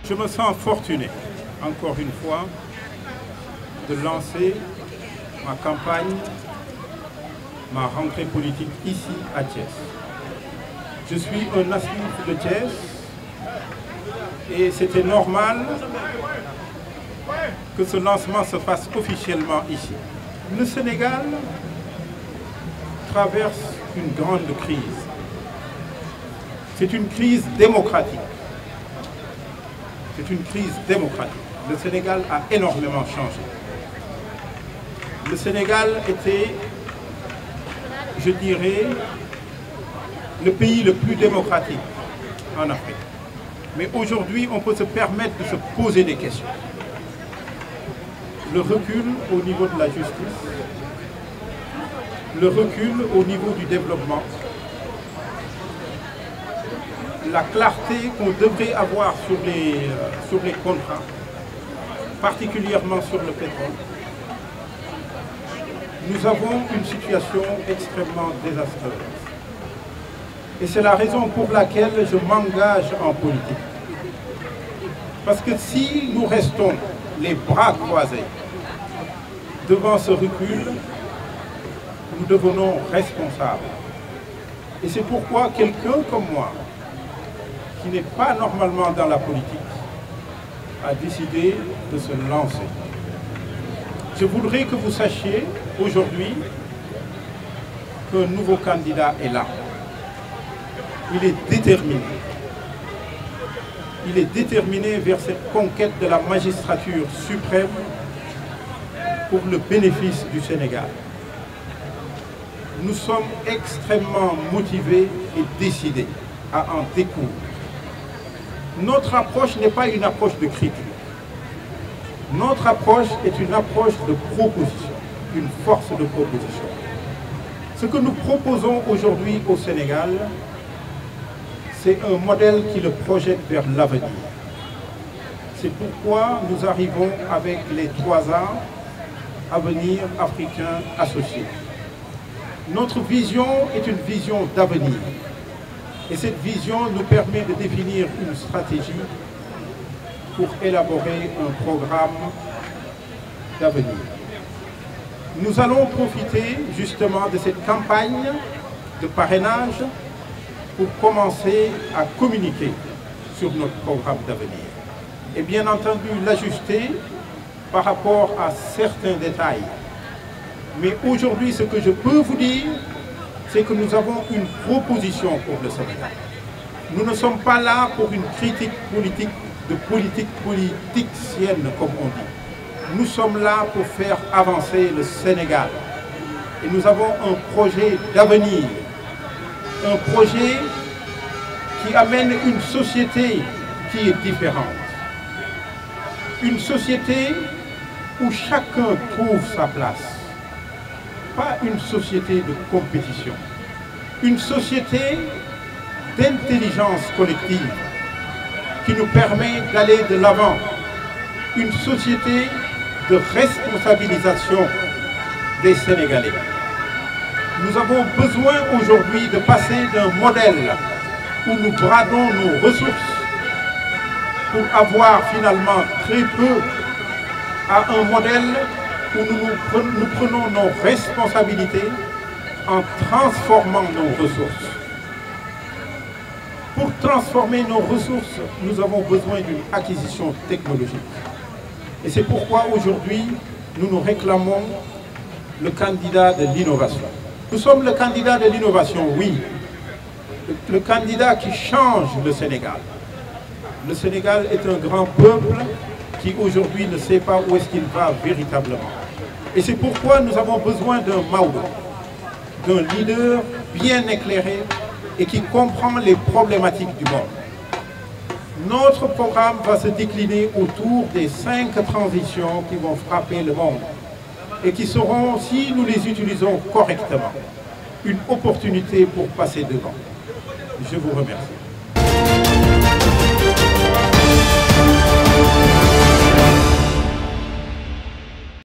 Je me sens fortuné, encore une fois, de lancer ma campagne, ma rentrée politique ici à Thiès. Je suis un natif de Thiès et c'était normal que ce lancement se fasse officiellement ici. Le Sénégal traverse une grande crise. C'est une crise démocratique. C'est une crise démocratique. Le Sénégal a énormément changé. Le Sénégal était, je dirais, le pays le plus démocratique en Afrique. Mais aujourd'hui, on peut se permettre de se poser des questions. Le recul au niveau de la justice, le recul au niveau du développement, la clarté qu'on devrait avoir sur les contrats, particulièrement sur le pétrole. Nous avons une situation extrêmement désastreuse. Et c'est la raison pour laquelle je m'engage en politique. Parce que si nous restons les bras croisés devant ce recul, nous devenons responsables. Et c'est pourquoi quelqu'un comme moi, qui n'est pas normalement dans la politique, a décidé de se lancer. Je voudrais que vous sachiez aujourd'hui qu'un nouveau candidat est là. Il est déterminé. Il est déterminé vers cette conquête de la magistrature suprême pour le bénéfice du Sénégal. Nous sommes extrêmement motivés et décidés à en découdre. Notre approche n'est pas une approche de critique. Notre approche est une approche de proposition, une force de proposition. Ce que nous proposons aujourd'hui au Sénégal, c'est un modèle qui le projette vers l'avenir. C'est pourquoi nous arrivons avec les 3 ans Avenir africain associé. Notre vision est une vision d'avenir. Et cette vision nous permet de définir une stratégie pour élaborer un programme d'avenir. Nous allons profiter justement de cette campagne de parrainage pour commencer à communiquer sur notre programme d'avenir. Et bien entendu, l'ajuster par rapport à certains détails. Mais aujourd'hui, ce que je peux vous dire, c'est que nous avons une proposition pour le Sénégal. Nous ne sommes pas là pour une critique politique, de politique politicienne, comme on dit. Nous sommes là pour faire avancer le Sénégal. Et nous avons un projet d'avenir, un projet qui amène une société qui est différente. Une société où chacun trouve sa place. Pas une société de compétition. Une société d'intelligence collective qui nous permet d'aller de l'avant. Une société de responsabilisation des Sénégalais. Nous avons besoin aujourd'hui de passer d'un modèle où nous bradons nos ressources pour avoir finalement très peu à un modèle où nous prenons nos responsabilités en transformant nos ressources. Pour transformer nos ressources, nous avons besoin d'une acquisition technologique. Et c'est pourquoi aujourd'hui, nous réclamons le candidat de l'innovation. Nous sommes le candidat de l'innovation, oui. Le candidat qui change le Sénégal. Le Sénégal est un grand peuple qui aujourd'hui ne sait pas où est-ce qu'il va véritablement. Et c'est pourquoi nous avons besoin d'un Maodo, d'un leader bien éclairé et qui comprend les problématiques du monde. Notre programme va se décliner autour des 5 transitions qui vont frapper le monde et qui seront, si nous les utilisons correctement, une opportunité pour passer devant. Je vous remercie.